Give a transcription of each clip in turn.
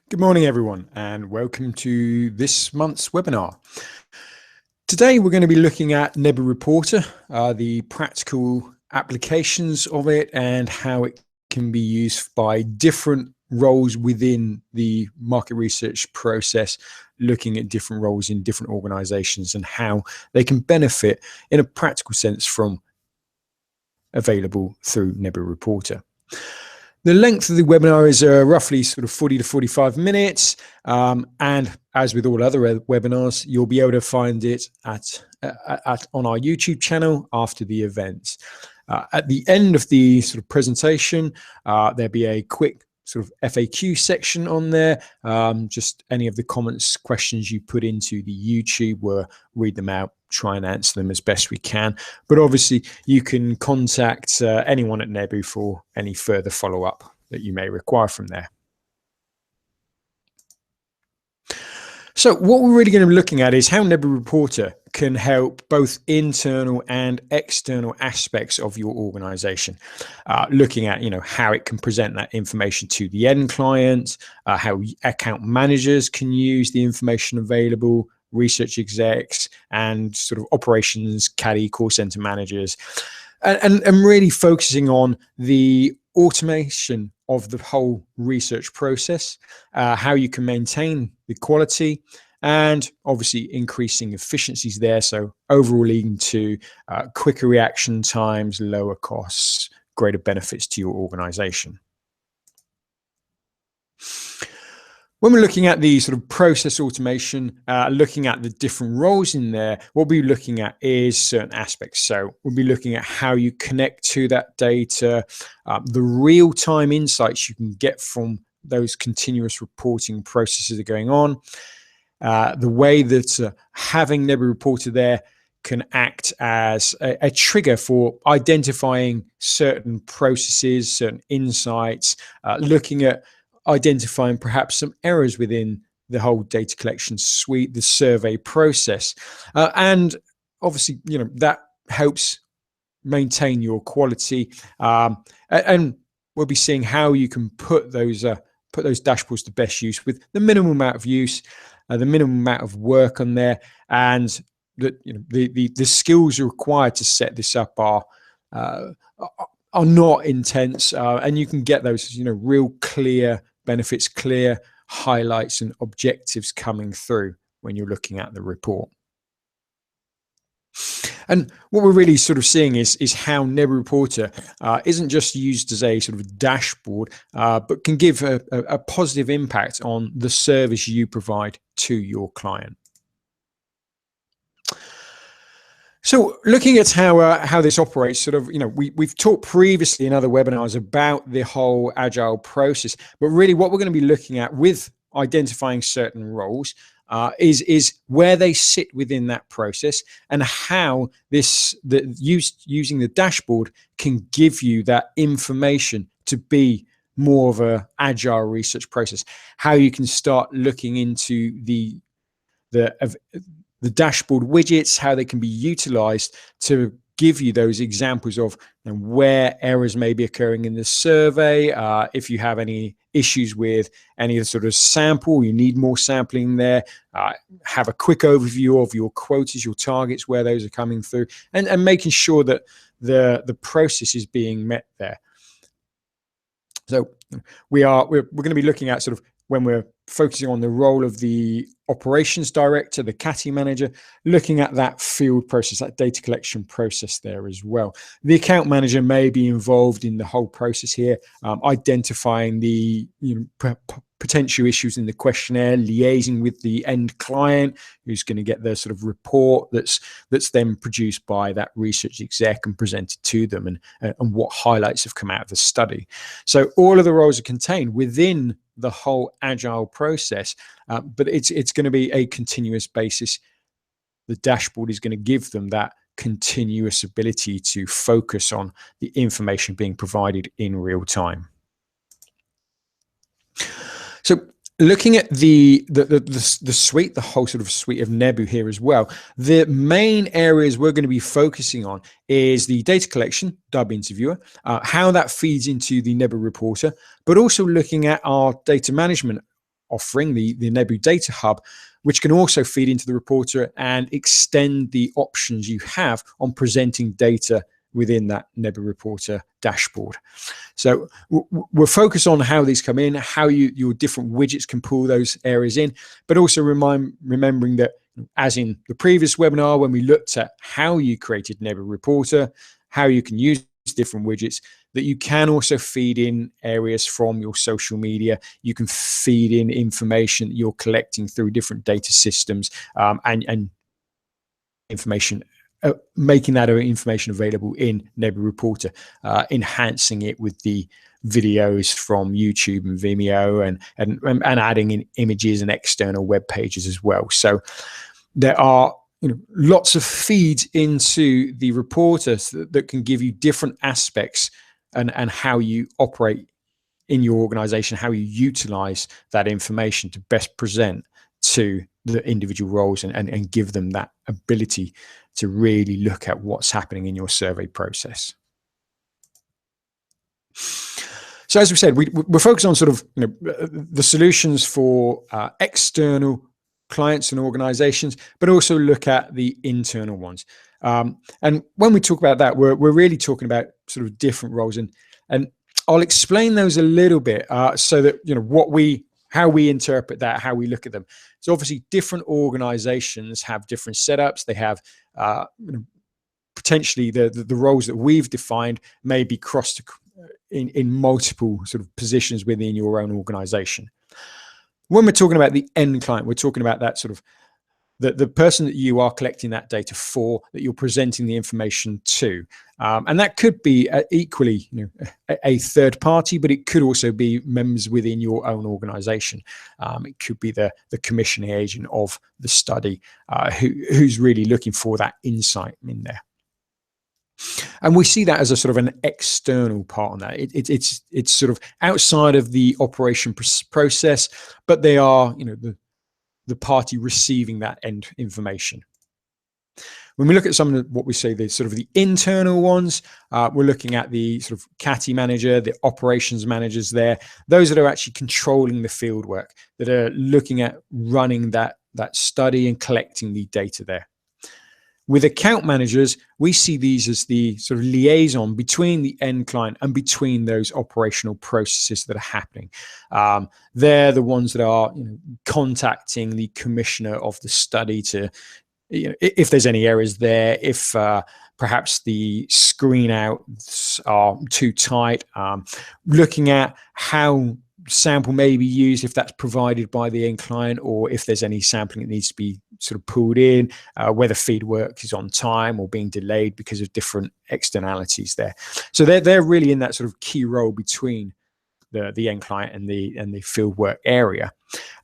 Good morning, everyone, and welcome to this month's webinar. Today, we're going to be looking at Nebu Reporter, the practical applications of it and how it can be used by different roles within the market research process, looking at different roles in different organizations and how they can benefit in a practical sense from available through Nebu Reporter. The length of the webinar is roughly sort of 40 to 45 minutes. And as with all other webinars, you'll be able to find it on our YouTube channel after the event. At the end of the sort of presentation, there'll be a quick sort of FAQ section on there. Just any of the comments, questions you put into the YouTube, we'll read them out, try and answer them as best we can. But obviously, you can contact anyone at Nebu for any further follow-up that you may require from there. So what we're really going to be looking at is how Nebu Reporter can help both internal and external aspects of your organization. Looking at, how it can present that information to the end client, how account managers can use the information available, research execs, and sort of operations, CATI, call center managers, and really focusing on the automation of the whole research process, how you can maintain the quality, and obviously increasing efficiencies there. So overall leading to quicker reaction times, lower costs, greater benefits to your organization. When we're looking at the sort of process automation, looking at the different roles in there, what we'll be looking at is certain aspects. So we'll be looking at how you connect to that data, the real-time insights you can get from those continuous reporting processes that are going on, the way that having Nebu Reporter there can act as a trigger for identifying certain processes, certain insights, looking at identifying perhaps some errors within the whole data collection suite, the survey process. And obviously, that helps maintain your quality. And we'll be seeing how you can put those dashboards to best use with the minimum amount of use, the minimum amount of work on there, and the skills required to set this up are not intense, and you can get those real clear benefits, clear highlights and objectives coming through when you're looking at the report. And what we're really sort of seeing is how Nebu Reporter isn't just used as a sort of dashboard, but can give a positive impact on the service you provide to your client. So looking at how this operates, sort of, we've talked previously in other webinars about the whole Agile process, but really what we're going to be looking at with identifying certain roles is where they sit within that process and how using the dashboard can give you that information to be more of a Agile research process, how you can start looking into the dashboard widgets, how they can be utilized to give you those examples of where errors may be occurring in the survey. If you have any issues with any of the sort of sample, you need more sampling there, have a quick overview of your quotas, your targets, where those are coming through, and making sure that the process is being met there. So we're going to be looking at sort of when we're focusing on the role of the operations director, the CATI manager, looking at that field process, that data collection process there as well. The account manager may be involved in the whole process here, identifying the potential issues in the questionnaire, liaising with the end client who's going to get their sort of report that's then produced by that research exec and presented to them, and what highlights have come out of the study. So all of the roles are contained within the whole Agile process, but it's going to be a continuous basis. The dashboard is going to give them that continuous ability to focus on the information being provided in real time. So looking at the suite, the whole sort of suite of Nebu here as well, the main areas we're going to be focusing on is the data collection, Dub Interviewer, how that feeds into the Nebu Reporter, but also looking at our data management offering, the Nebu Data Hub, which can also feed into the reporter and extend the options you have on presenting data within that Nebu Reporter dashboard. So we're focused on how these come in, how your different widgets can pull those areas in, but also remembering that, as in the previous webinar, when we looked at how you created Nebu Reporter, how you can use different widgets, that you can also feed in areas from your social media. You can feed in information that you're collecting through different data systems, and information, making that information available in Nebu Reporter, enhancing it with the videos from YouTube and Vimeo, and adding in images and external web pages as well. So there are lots of feeds into the reporter that can give you different aspects and how you operate in your organization, how you utilize that information to best present to the individual roles and give them that ability to really look at what's happening in your survey process. So as we said, we're focused on sort of the solutions for external clients and organizations, but also look at the internal ones. And when we talk about that, we're really talking about sort of different roles, and I'll explain those a little bit so that how we interpret that, how we look at them. So obviously different organizations have different setups. They have potentially the roles that we've defined may be crossed in multiple sort of positions within your own organization. When we're talking about the end client, we're talking about that sort of the person that you are collecting that data for, that you're presenting the information to. And that could be equally a third party, but it could also be members within your own organization. It could be the commissioning agent of the study who's really looking for that insight in there. And we see that as a sort of an external part on that. It's sort of outside of the operation process, but they are the party receiving that end information. When we look at some of what we say, the sort of the internal ones, we're looking at the sort of CATI manager, the operations managers there, those that are actually controlling the field work, that are looking at running that study and collecting the data there. With account managers, we see these as the sort of liaison between the end client and between those operational processes that are happening. They're the ones that are contacting the commissioner of the study to, if there's any errors there, if perhaps the screen outs are too tight, looking at how sample may be used, if that's provided by the end client, or if there's any sampling that needs to be sort of pulled in, whether feed work is on time or being delayed because of different externalities there. So they're really in that sort of key role between the end client and the field work area.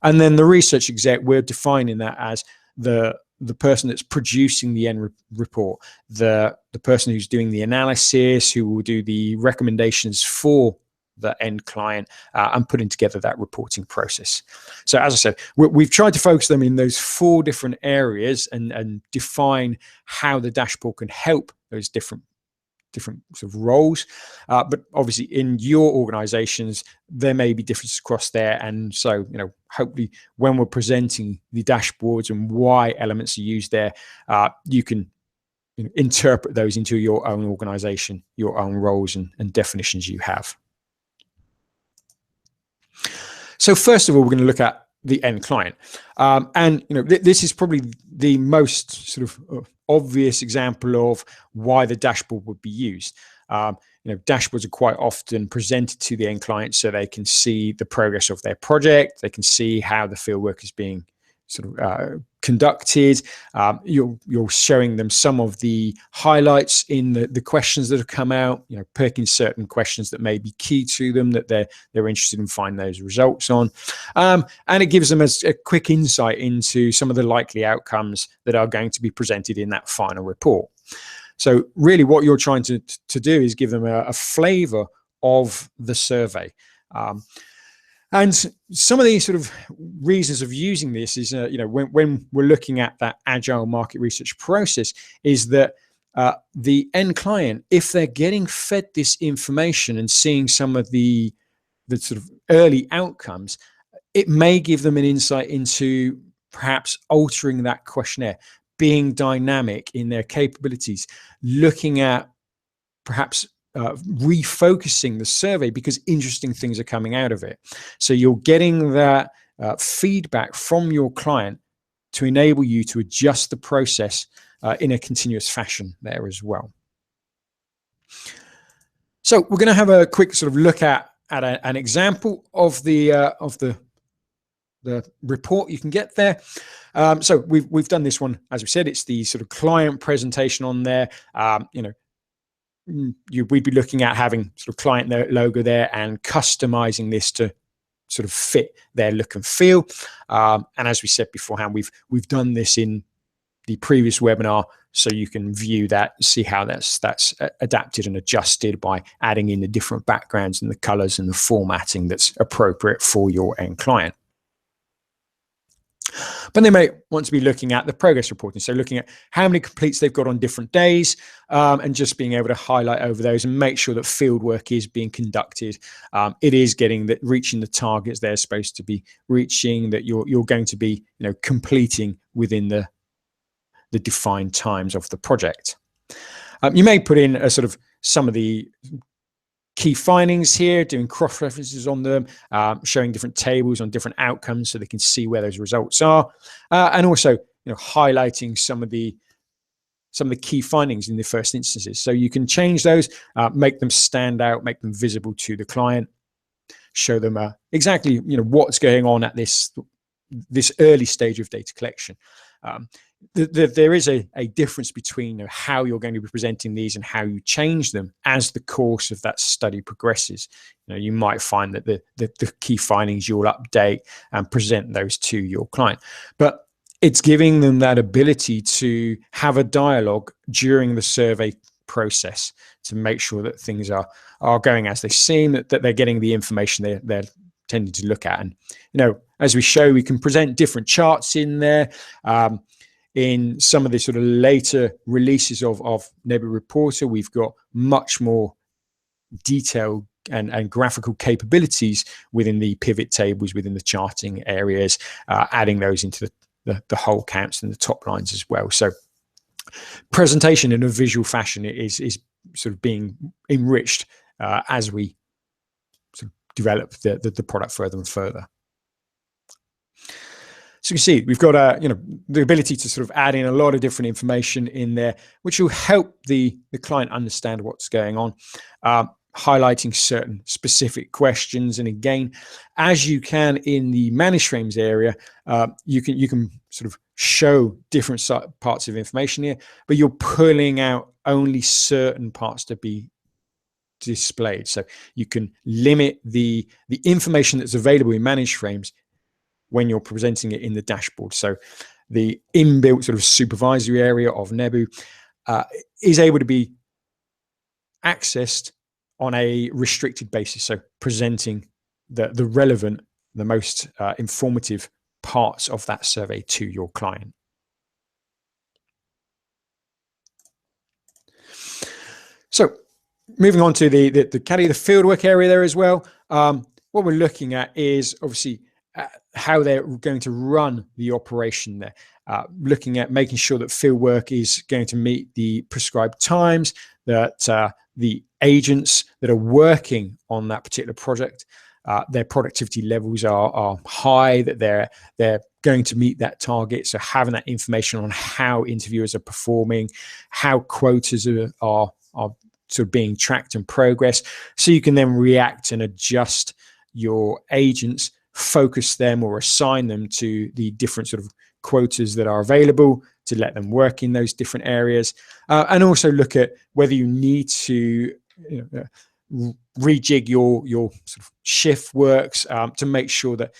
And then the research exec, we're defining that as the person that's producing the end report, the person who's doing the analysis, who will do the recommendations for the end client, and putting together that reporting process. So as I said, we've tried to focus them in those 4 different areas and define how the dashboard can help those different sort of roles. But obviously in your organizations, there may be differences across there. And so, hopefully when we're presenting the dashboards and why elements are used there, you can interpret those into your own organization, your own roles and definitions you have. So first of all, we're going to look at the end client. And this is probably the most sort of obvious example of why the dashboard would be used. Dashboards are quite often presented to the end client so they can see the progress of their project. They can see how the fieldwork is being sort of conducted. You're showing them some of the highlights in the questions that have come out, picking certain questions that may be key to them that they're interested in finding those results on. And it gives them a quick insight into some of the likely outcomes that are going to be presented in that final report. So really what you're trying to do is give them a flavor of the survey. And some of these sort of reasons of using this is, when we're looking at that agile market research process, is that the end client, if they're getting fed this information and seeing some of the sort of early outcomes, it may give them an insight into perhaps altering that questionnaire, being dynamic in their capabilities, looking at perhaps refocusing the survey because interesting things are coming out of it. So you're getting that feedback from your client to enable you to adjust the process in a continuous fashion there as well. So we're going to have a quick sort of look at an example of the report you can get there. So we've done this one, as we said, it's the sort of client presentation on there. We'd be looking at having sort of client logo there and customizing this to sort of fit their look and feel. And as we said beforehand, we've done this in the previous webinar, so you can view that, see how that's adapted and adjusted by adding in the different backgrounds and the colors and the formatting that's appropriate for your end client. But they may want to be looking at the progress reporting, so looking at how many completes they've got on different days, and just being able to highlight over those and make sure that field work is being conducted. It is reaching the targets they're supposed to be reaching, that you're going to be completing within the defined times of the project. You may put in some of the key findings here, doing cross references on them, showing different tables on different outcomes so they can see where those results are, and also highlighting some of the key findings in the first instances. So you can change those, make them stand out, make them visible to the client, show them exactly what's going on at this early stage of data collection. There is a difference between how you're going to be presenting these and how you change them as the course of that study progresses. You might find that the key findings you'll update and present those to your client, but it's giving them that ability to have a dialogue during the survey process to make sure that things are going as they seem, that they're getting the information they're tending to look at. And as we show, we can present different charts in there. In some of the sort of later releases of Nebu Reporter, we've got much more detailed and graphical capabilities within the pivot tables, within the charting areas, adding those into the whole counts and the top lines as well. So presentation in a visual fashion is sort of being enriched as we sort of develop the product further and further. So you can see we've got the ability to sort of add in a lot of different information in there, which will help the client understand what's going on, highlighting certain specific questions. And again, as you can in the managed frames area, you can sort of show different parts of information here, but you're pulling out only certain parts to be displayed. So you can limit the information that's available in managed frames when you're presenting it in the dashboard. So the inbuilt sort of supervisory area of Nebu is able to be accessed on a restricted basis. So presenting the relevant, the most informative parts of that survey to your client. So moving on to the CATI, the fieldwork area there as well. What we're looking at is obviously how they're going to run the operation there, looking at making sure that fieldwork is going to meet the prescribed times, that the agents that are working on that particular project, their productivity levels are high, that they're going to meet that target. So having that information on how interviewers are performing, how quotas are sort of being tracked and progressed, so you can then react and adjust your agents, focus them or assign them to the different sort of quotas that are available to let them work in those different areas, and also look at whether you need to rejig your sort of shift works to make sure that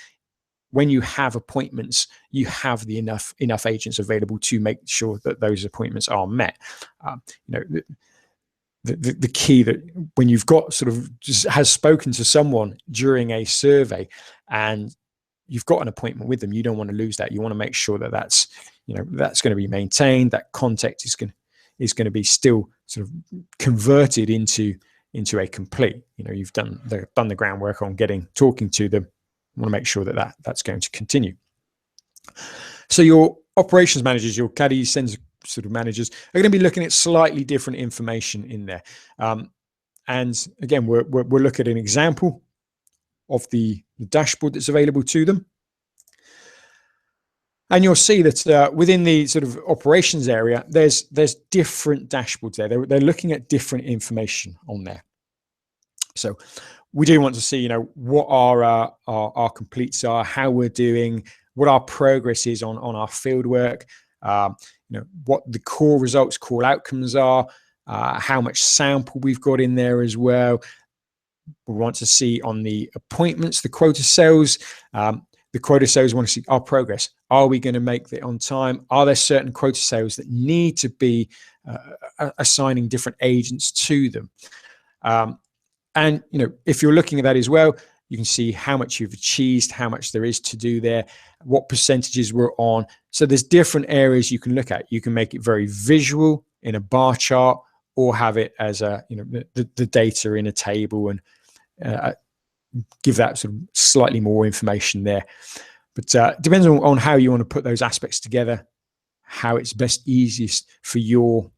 when you have appointments, you have the enough agents available to make sure that those appointments are met. The key that when you've got sort of just has spoken to someone during a survey and you've got an appointment with them, you don't want to lose that. You want to make sure that that's going to be maintained. That contact is going to be still sort of converted into a complete. You've done the groundwork on talking to them, want to make sure that, that's going to continue. So your operations managers, your CATI sends sort of managers are going to be looking at slightly different information in there. And again, we'll look at an example of the dashboard that's available to them. And you'll see that within the sort of operations area, there's different dashboards there. They're looking at different information on there. So we do want to see, what our completes are, how we're doing, what our progress is on our field work, what the core results, core outcomes are, how much sample we've got in there as well. We want to see on the appointments, the quota sales. The quota sales want to see our progress. Are we going to make it on time? Are there certain quota sales that need to be assigning different agents to them? And if you're looking at that as well, you can see how much you've achieved, how much there is to do there, what percentages we're on. So there's different areas you can look at. You can make it very visual in a bar chart, or have it as the data in a table and give that sort of slightly more information there. But depends on how you want to put those aspects together, how it's easiest for your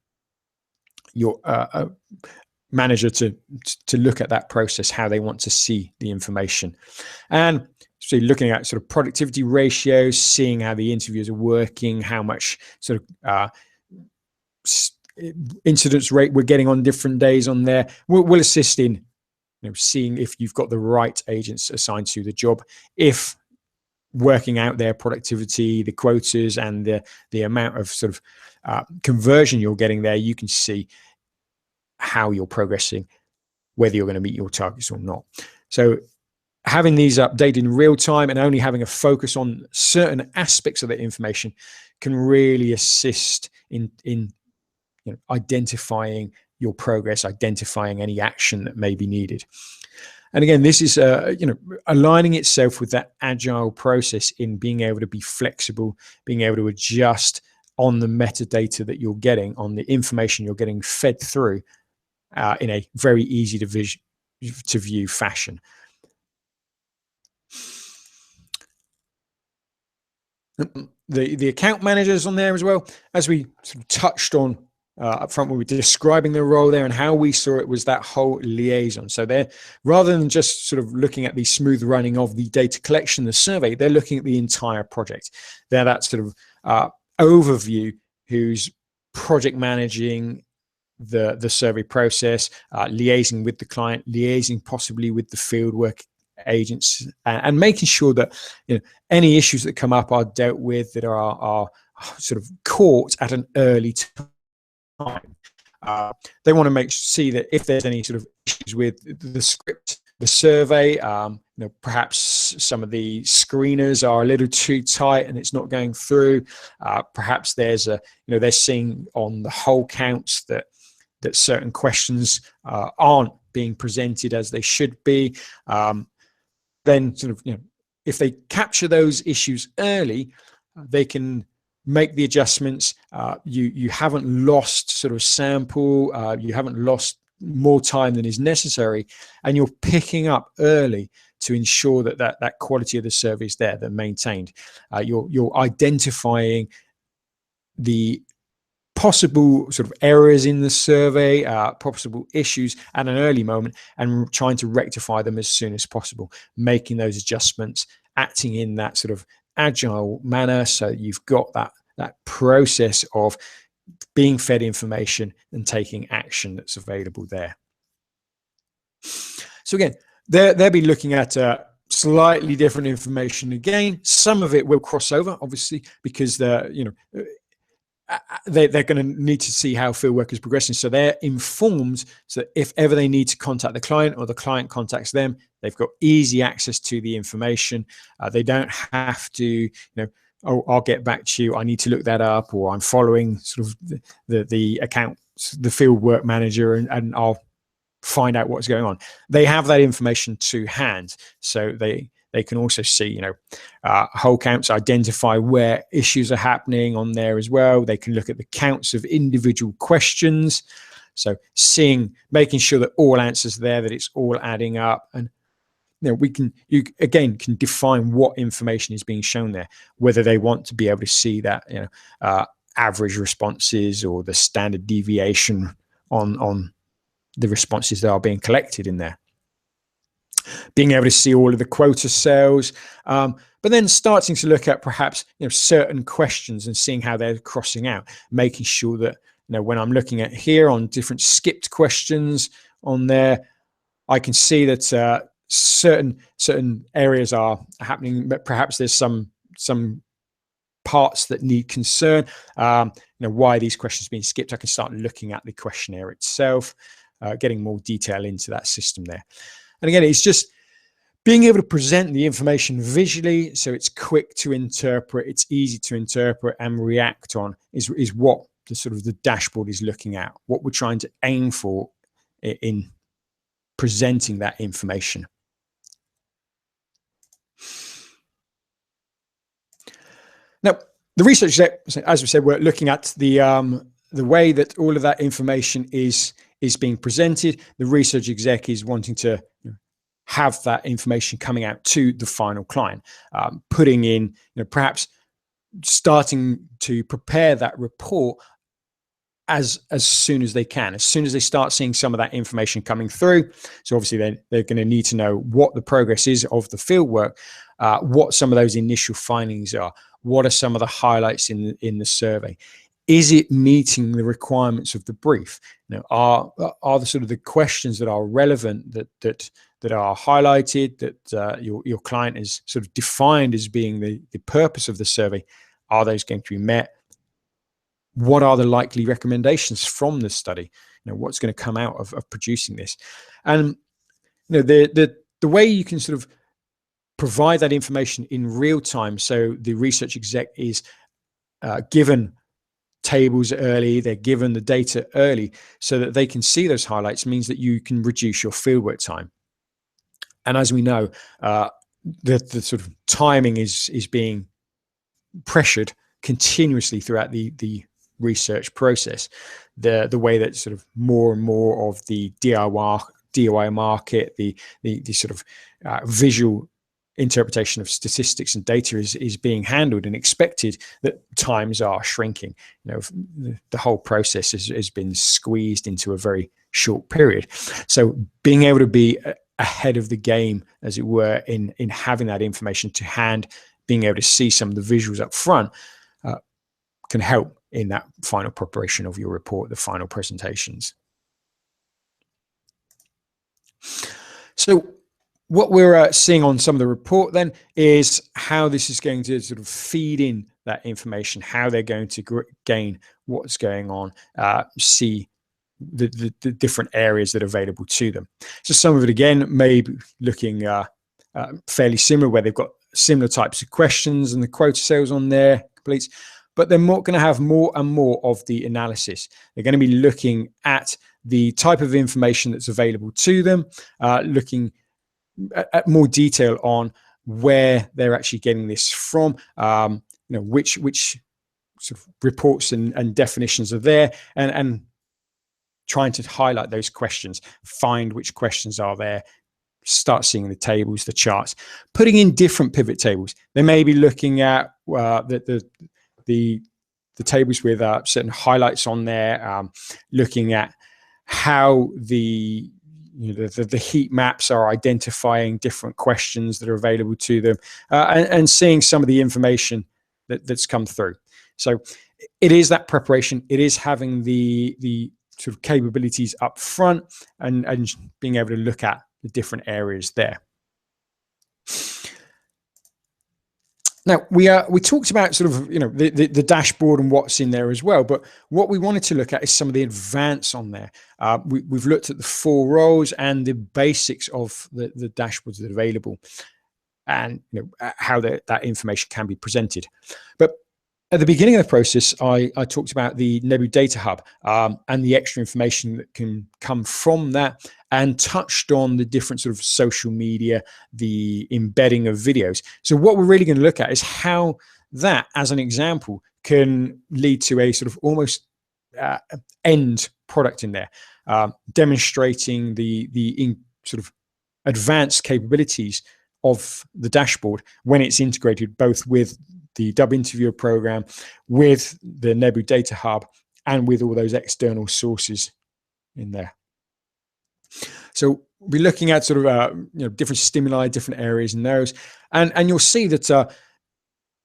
manager to look at that process, how they want to see the information. And so looking at sort of productivity ratios, seeing how the interviews are working, how much sort of incidence rate we're getting on different days on there, will assist in seeing if you've got the right agents assigned to the job, if working out their productivity, the quotas, and the amount of sort of conversion you're getting there. You can see how you're progressing, whether you're going to meet your targets or not. So having these updated in real time and only having a focus on certain aspects of the information can really assist in identifying your progress, identifying any action that may be needed. And again, this is aligning itself with that agile process in being able to be flexible, being able to adjust on the metadata that you're getting, on the information you're getting fed through in a very easy to view fashion. The account managers on there as well, as we sort of touched on up front when we were describing the role there, and how we saw it was that whole liaison. So they're, rather than just sort of looking at the smooth running of the data collection, the survey, they're looking at the entire project. They're that sort of overview who's project managing the survey process, liaising with the client, liaising possibly with the fieldwork agents, and making sure that any issues that come up are dealt with, that are sort of caught at an early time. They want to see that if there's any sort of issues with the script, the survey, perhaps some of the screeners are a little too tight and it's not going through. Perhaps there's they're seeing on the whole counts that certain questions aren't being presented as they should be. Then sort of, if they capture those issues early, they can make the adjustments. You haven't lost sort of sample, you haven't lost more time than is necessary, and you're picking up early to ensure that quality of the survey is there, that maintained. You're identifying the possible sort of errors in the survey, possible issues at an early moment, and trying to rectify them as soon as possible, making those adjustments, acting in that sort of agile manner, so you've got that process of being fed information and taking action that's available there. So again, they'll be looking at slightly different information again. Some of it will cross over, obviously, because they're going to need to see how fieldwork is progressing. So they're informed, so that if ever they need to contact the client or the client contacts them, they've got easy access to the information. They don't have to, oh, I'll get back to you, I need to look that up, or I'm following sort of the account, the fieldwork manager, and I'll find out what's going on. They have that information to hand, so they can also see, whole counts, identify where issues are happening on there as well. They can look at the counts of individual questions. So making sure that all answers are there, that it's all adding up. And you again can define what information is being shown there, whether they want to be able to see that, average responses or the standard deviation on the responses that are being collected in there. Being able to see all of the quota sales, but then starting to look at perhaps certain questions and seeing how they're crossing out, making sure that when I'm looking at here on different skipped questions on there, I can see that certain areas are happening, but perhaps there's some parts that need concern. Why these questions being skipped? I can start looking at the questionnaire itself, getting more detail into that system there. And again, it's just being able to present the information visually, so it's quick to interpret, it's easy to interpret and react on, is what the sort of the dashboard is looking at, what we're trying to aim for in presenting that information. Now, the research exec, as we said, we're looking at the way that all of that information is being presented. The research exec is wanting to have that information coming out to the final client, putting in, perhaps starting to prepare that report as soon as they can, as soon as they start seeing some of that information coming through. So obviously they're going to need to know what the progress is of the fieldwork, what some of those initial findings are, what are some of the highlights in the survey. Is it meeting the requirements of the brief? Are the sort of the questions that are relevant that are highlighted, that your client is sort of defined as being the purpose of the survey, are those going to be met? What are the likely recommendations from the study? What's going to come out of producing this? And the way you can sort of provide that information in real time, so the research exec is given tables early, they're given the data early so that they can see those highlights, means that you can reduce your fieldwork time. And as we know, the sort of timing is being pressured continuously throughout the research process. The way that sort of more and more of the DIY market, the sort of visual interpretation of statistics and data is being handled, and expected that times are shrinking. The whole process has been squeezed into a very short period. So being able to be ahead of the game, as it were, in having that information to hand, being able to see some of the visuals up front, can help in that final preparation of your report, the final presentations. So what we're seeing on some of the report then is how this is going to sort of feed in that information, how they're going to gain what's going on, see the different areas that are available to them. So some of it, again, may be looking fairly similar, where they've got similar types of questions and the quota sales on there completes, but they're going to have more and more of the analysis. They're going to be looking at the type of information that's available to them, looking at more detail on where they're actually getting this from, which sort of reports and definitions are there, and trying to highlight those questions, find which questions are there, start seeing the tables, the charts, putting in different pivot tables. They may be looking at the tables with certain highlights on there, looking at how the heat maps are identifying different questions that are available to them, and seeing some of the information that's come through. So it is that preparation. It is having the sort of capabilities up front and being able to look at the different areas there. Now, we talked about sort of, the dashboard and what's in there as well, but what we wanted to look at is some of the advance on there. We've looked at the 4 roles and the basics of the dashboards that are available, and how that information can be presented. But at the beginning of the process, I talked about the Nebu Data Hub and the extra information that can come from that, and touched on the different sort of social media, the embedding of videos. So what we're really going to look at is how that, as an example, can lead to a sort of almost end product in there, demonstrating the sort of advanced capabilities of the dashboard when it's integrated both with the Dub Interviewer program, with the Nebu Data Hub, and with all those external sources in there. So we're looking at sort of different stimuli, different areas in those, and you'll see that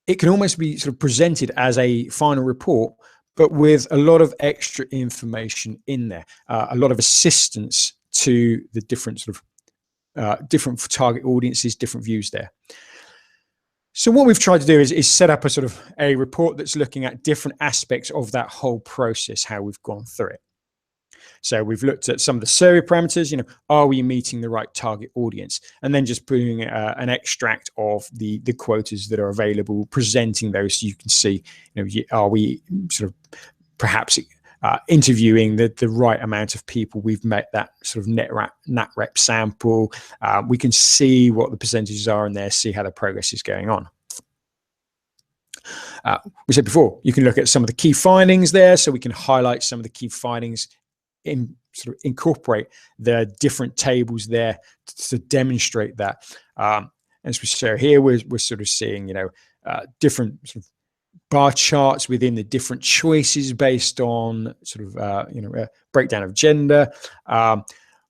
it can almost be sort of presented as a final report, but with a lot of extra information in there, a lot of assistance to the different sort of different target audiences, different views there. So what we've tried to do is set up a sort of a report that's looking at different aspects of that whole process, how we've gone through it. So we've looked at some of the survey parameters, are we meeting the right target audience? And then just putting an extract of the quotas that are available, presenting those so you can see, are we sort of perhaps interviewing the right amount of people? We've met that sort of nat rep sample. We can see what the percentages are in there, see how the progress is going on. We said before, you can look at some of the key findings there, so we can highlight some of the key findings, sort of incorporate the different tables there to demonstrate that. As we show here, we're sort of seeing different sort of bar charts within the different choices based on sort of a breakdown of gender.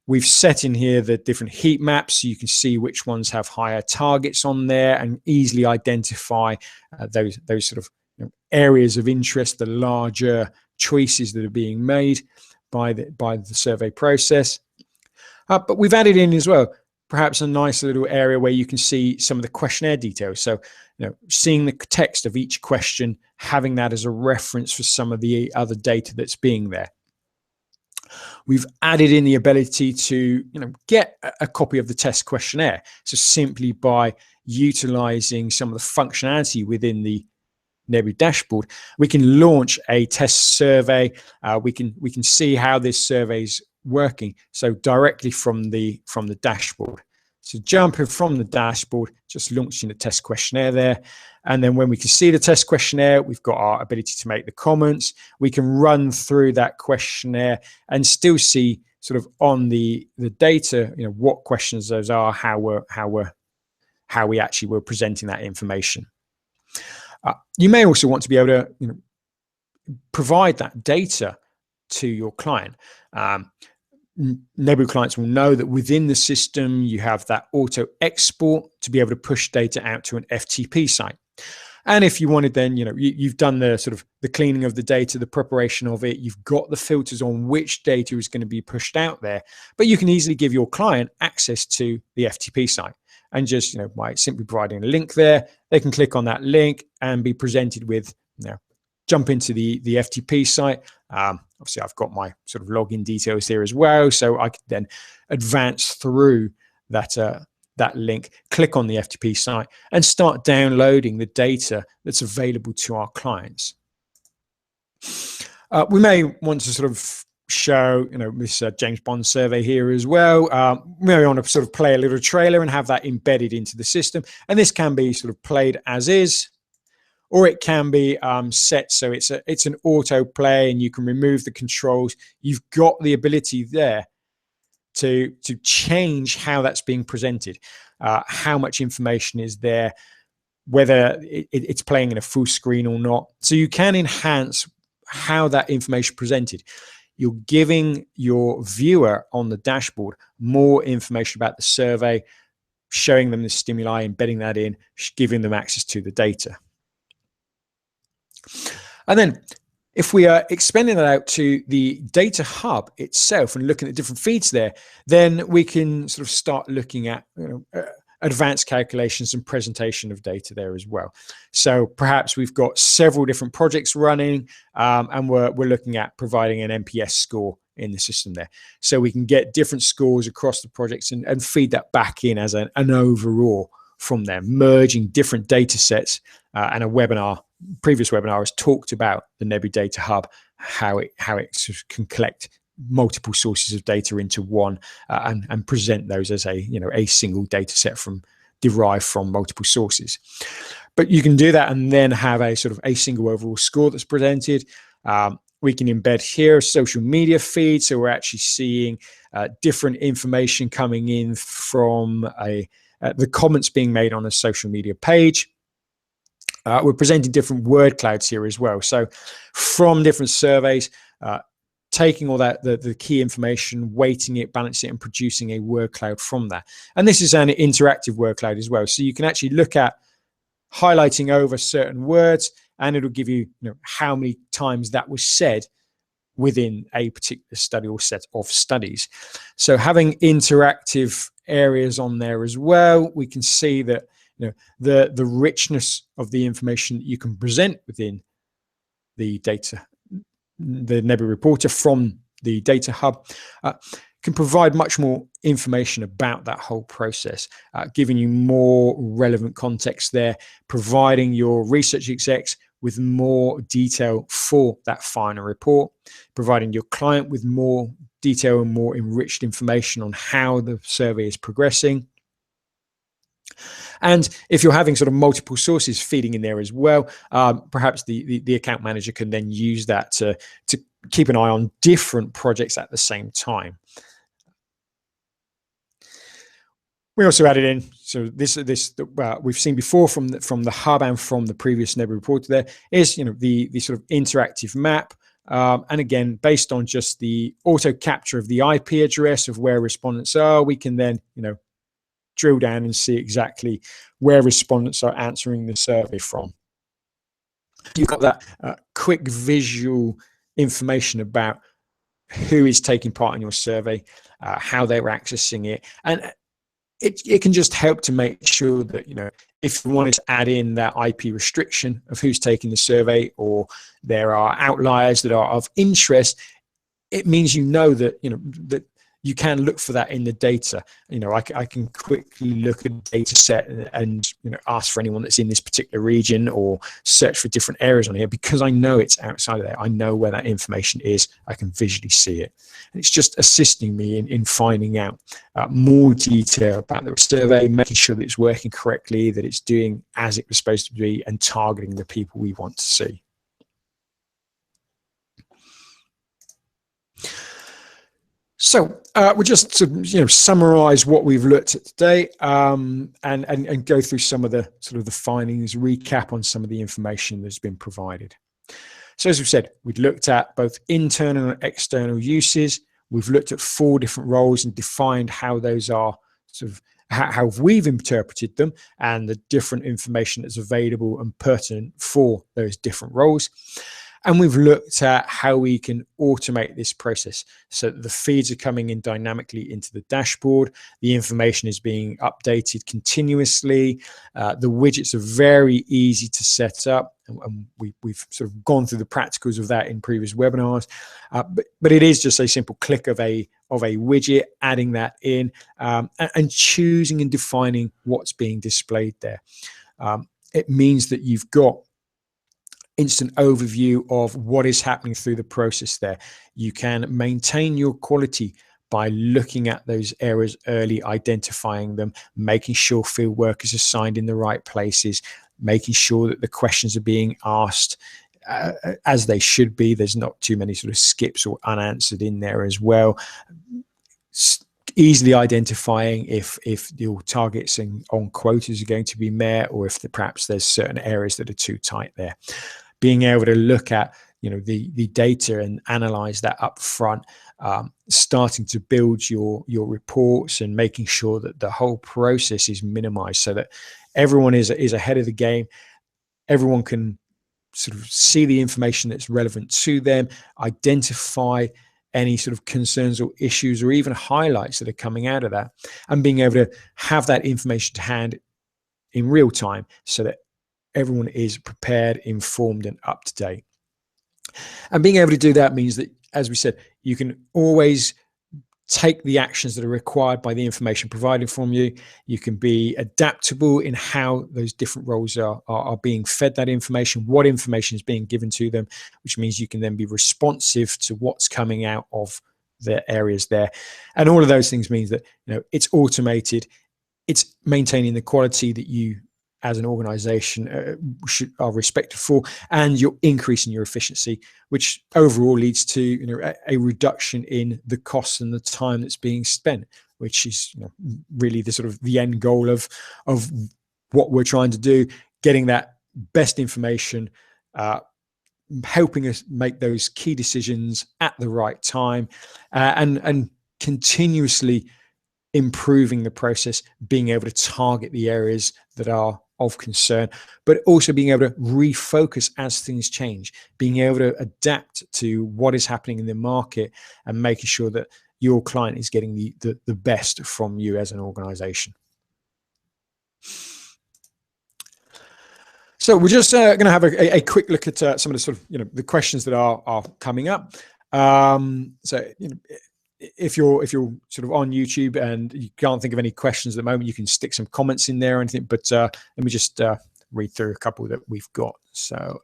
We've set in here the different heat maps so you can see which ones have higher targets on there and easily identify those sort of areas of interest, the larger choices that are being made by the survey process. But we've added in as well perhaps a nice little area where you can see some of the questionnaire details. So, seeing the text of each question, having that as a reference for some of the other data that's being there. We've added in the ability to, get a copy of the test questionnaire. So simply by utilizing some of the functionality within the Nebu dashboard, we can launch a test survey. We can see how this survey's working. So directly from the dashboard. So jumping from the dashboard, just launching the test questionnaire there. And then when we can see the test questionnaire, we've got our ability to make the comments. We can run through that questionnaire and still see sort of on the data, what questions those are, how we actually were presenting that information. You may also want to be able to provide that data to your client. Nebu clients will know that within the system, you have that auto export to be able to push data out to an FTP site. And if you wanted, then, you've done the sort of the cleaning of the data, the preparation of it, you've got the filters on which data is going to be pushed out there, but you can easily give your client access to the FTP site. And just, by simply providing a link there, they can click on that link and be presented with, jump into the FTP site. Obviously, I've got my sort of login details here as well, so I can then advance through that link, click on the FTP site, and start downloading the data that's available to our clients. We may want to sort of show, this James Bond survey here as well. We may want to sort of play a little trailer and have that embedded into the system, and this can be sort of played as is, or it can be set so it's an auto play and you can remove the controls. You've got the ability there to change how that's being presented, how much information is there, whether it's playing in a full screen or not. So you can enhance how that information is presented. You're giving your viewer on the dashboard more information about the survey, showing them the stimuli, embedding that in, giving them access to the data. And then if we are expanding that out to the data hub itself and looking at different feeds there, then we can sort of start looking at advanced calculations and presentation of data there as well. So perhaps we've got several different projects running, and we're looking at providing an NPS score in the system there. So we can get different scores across the projects and feed that back in as an overall from there, merging different data sets. And previous webinar has talked about the Nebu Data Hub, how it sort of can collect multiple sources of data into one and present those as a single data set derived from multiple sources. But you can do that and then have a sort of a single overall score that's presented. We can embed here a social media feed, so we're actually seeing different information coming in from the comments being made on a social media page. We're presenting different word clouds here as well. So from different surveys, taking all that, the key information, weighting it, balancing it, and producing a word cloud from that. And this is an interactive word cloud as well. So you can actually look at highlighting over certain words, and it'll give you, how many times that was said within a particular study or set of studies. So having interactive areas on there as well, we can see that the richness of the information that you can present within the data, the Nebu Reporter from the Data Hub, can provide much more information about that whole process, giving you more relevant context there, providing your research execs with more detail for that final report, providing your client with more detail and more enriched information on how the survey is progressing. And if you're having sort of multiple sources feeding in there as well, perhaps the account manager can then use that to keep an eye on different projects at the same time. We also added in, so this we've seen before from the hub and from the previous Nebu Reporter, there is the sort of interactive map, and again based on just the auto capture of the IP address of where respondents are, we can then drill down and see exactly where respondents are answering the survey from. You've got that quick visual information about who is taking part in your survey, how they're accessing it, and it can just help to make sure that, if you wanted to add in that IP restriction of who's taking the survey, or there are outliers that are of interest, it means that, that you can look for that in the data. I can quickly look at a data set and ask for anyone that's in this particular region, or search for different areas on here, because I know it's outside of there. I know where that information is. I can visually see it. And it's just assisting me in finding out more detail about the survey, making sure that it's working correctly, that it's doing as it was supposed to be, and targeting the people we want to see. So we'll just summarize what we've looked at today, and go through some of the the findings, recap on some of the information that's been provided. So as we've said, we've looked at both internal and external uses. We've looked at 4 different roles and defined how those are how we've interpreted them, and the different information that's available and pertinent for those different roles. And we've looked at how we can automate this process so that the feeds are coming in dynamically into the dashboard. The information is being updated continuously. The widgets are very easy to set up. And we've sort of gone through the practicals of that in previous webinars. But it is just a simple click of a widget, adding that in, and choosing and defining what's being displayed there. It means that you've got instant overview of what is happening through the process there. You can maintain your quality by looking at those errors early, identifying them, making sure field work is assigned in the right places, making sure that the questions are being asked as they should be. There's not too many sort of skips or unanswered in there as well. Easily identifying if your targets on quotas are going to be met, or if perhaps there's certain areas that are too tight there. Being able to look at the data and analyze that up front, starting to build your reports, and making sure that the whole process is minimized so that everyone is ahead of the game. Everyone can sort of see the information that's relevant to them, identify any sort of concerns or issues or even highlights that are coming out of that, and being able to have that information to hand in real time so that everyone is prepared, informed, and up to date. And being able to do that means that, as we said, you can always take the actions that are required by the information provided from you. You can be adaptable in how those different roles are being fed that information, what information is being given to them, which means you can then be responsive to what's coming out of the areas there. And all of those things means that it's automated, it's maintaining the quality that you as an organization are respected for, and you're increasing your efficiency, which overall leads to a reduction in the costs and the time that's being spent, which is really the sort of the end goal of what we're trying to do, getting that best information, helping us make those key decisions at the right time, and continuously improving the process, being able to target the areas that are of concern, but also being able to refocus as things change, being able to adapt to what is happening in the market, and making sure that your client is getting the best from you as an organization. So we're just going to have a quick look at some of the sort of the questions that are coming up. So if you're sort of on YouTube and you can't think of any questions at the moment, you can stick some comments in there or anything. But let me just read through a couple that we've got. So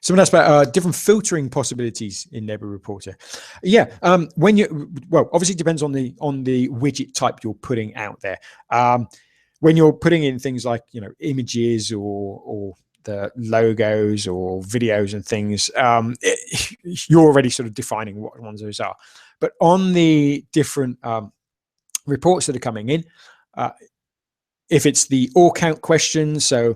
someone asked about different filtering possibilities in Nebu Reporter. Yeah, obviously it depends on the widget type you're putting out there. When you're putting in things like images or the logos or videos and things, you're already sort of defining what ones those are. But on the different reports that are coming in, if it's the all count question, so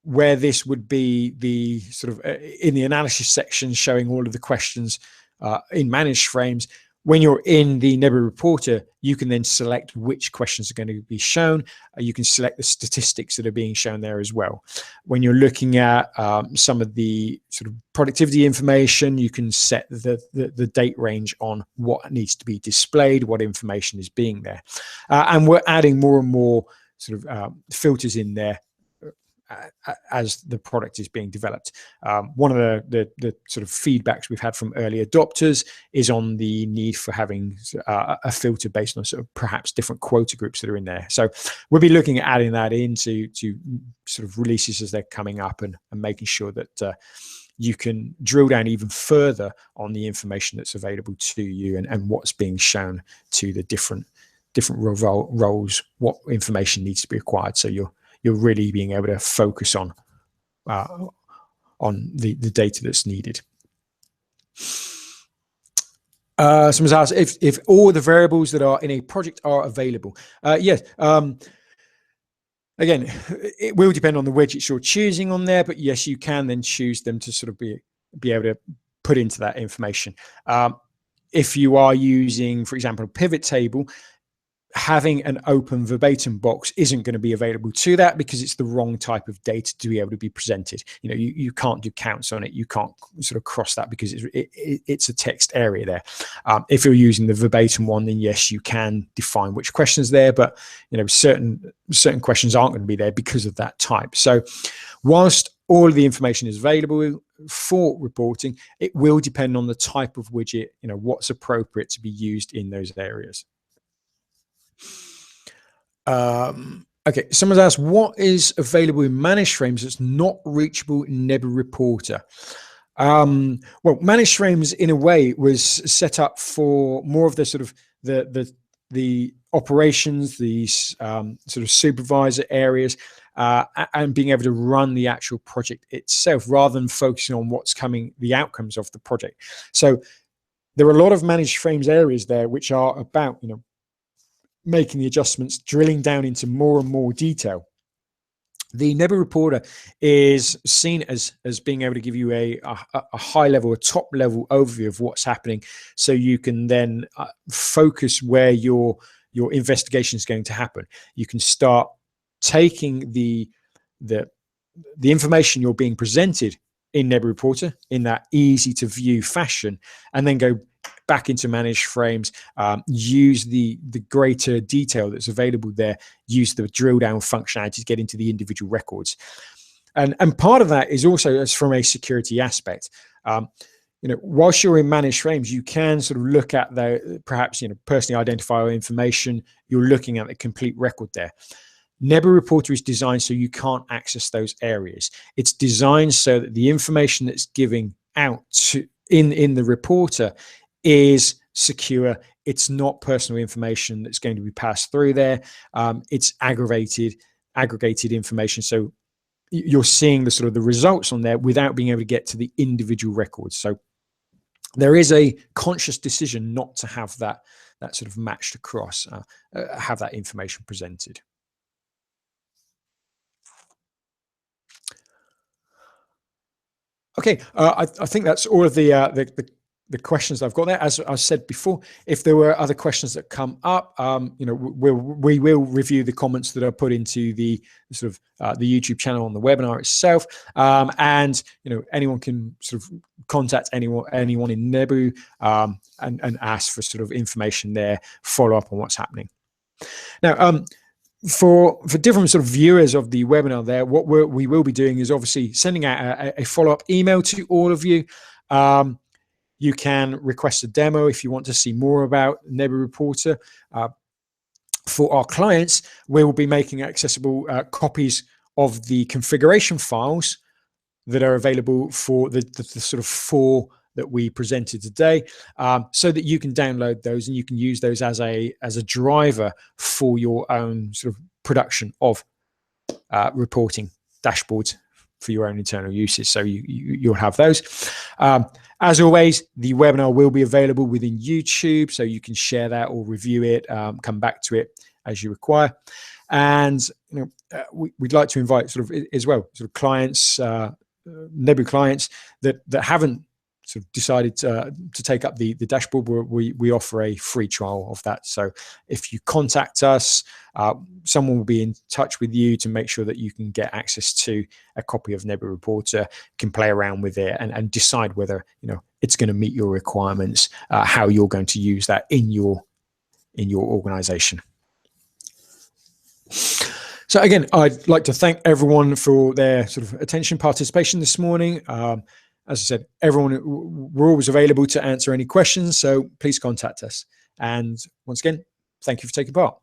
where this would be the sort of in the analysis section showing all of the questions in managed frames, when you're in the Nebu Reporter, you can then select which questions are going to be shown. You can select the statistics that are being shown there as well. When you're looking at some of the sort of productivity information, you can set the date range on what needs to be displayed, what information is being there. And we're adding more and more sort of filters in there as the product is being developed. One of the sort of feedbacks we've had from early adopters is on the need for having a filter based on sort of perhaps different quota groups that are in there. So we'll be looking at adding that into sort of releases as they're coming up, and making sure that you can drill down even further on the information that's available to you, and what's being shown to the different roles, what information needs to be acquired. So you're really being able to focus on the data that's needed. Someone's asked if all the variables that are in a project are available. Yes. Again, it will depend on the widgets you're choosing on there, but yes, you can then choose them to sort of be able to put into that information. If you are using, for example, a pivot table, having an open verbatim box isn't going to be available to that, because it's the wrong type of data to be able to be presented. You can't do counts on it. You can't sort of cross that because it's a text area there. If you're using the verbatim one, then yes, you can define which questions there, but certain questions aren't going to be there because of that type. So whilst all of the information is available for reporting, it will depend on the type of widget, what's appropriate to be used in those areas. Okay, someone's asked, what is available in managed frames that's not reachable in Nebu Reporter? Well, managed frames in a way was set up for more of the sort of the operations, these sort of supervisor areas, and being able to run the actual project itself, rather than focusing on what's coming, the outcomes of the project. So there are a lot of managed frames areas there which are about making the adjustments, drilling down into more and more detail. The Nebu Reporter is seen as being able to give you a high level, a top level overview of what's happening, so you can then focus where your investigation is going to happen. You can start taking the information you're being presented in Nebu Reporter in that easy to view fashion, and then go back into managed frames, use the greater detail that's available there, use the drill down functionality to get into the individual records. And part of that is also as from a security aspect. Whilst you're in managed frames, you can sort of look at the perhaps personally identifiable information. You're looking at the complete record there. Nebu Reporter is designed so you can't access those areas. It's designed so that the information that's giving out in the reporter is secure, it's not personal information that's going to be passed through there. It's aggregated information. So you're seeing the sort of the results on there without being able to get to the individual records. So there is a conscious decision not to have that sort of matched across, have that information presented. Okay, I think that's all of the questions I've got there. As I said before, if there were other questions that come up, we will review the comments that are put into the sort of the YouTube channel on the webinar itself, and anyone can sort of contact anyone in Nebu and ask for sort of information there, follow up on what's happening. Now, for different sort of viewers of the webinar there, what we will be doing is obviously sending out a follow-up email to all of you. You can request a demo if you want to see more about Nebu Reporter. For our clients, we will be making accessible copies of the configuration files that are available for the sort of 4 that we presented today, so that you can download those and you can use those as a driver for your own sort of production of reporting dashboards for your own internal uses. So you'll have those. As always, the webinar will be available within YouTube, so you can share that or review it, come back to it as you require. And we'd like to invite sort of as well sort of clients, Nebu clients that haven't sort of decided to take up the dashboard. We offer a free trial of that. So if you contact us, someone will be in touch with you to make sure that you can get access to a copy of Nebu Reporter, can play around with it and decide whether it's going to meet your requirements, how you're going to use that in your organization. So again, I'd like to thank everyone for their sort of attention, participation this morning. As I said, we're always available to answer any questions, so please contact us. And once again, thank you for taking part.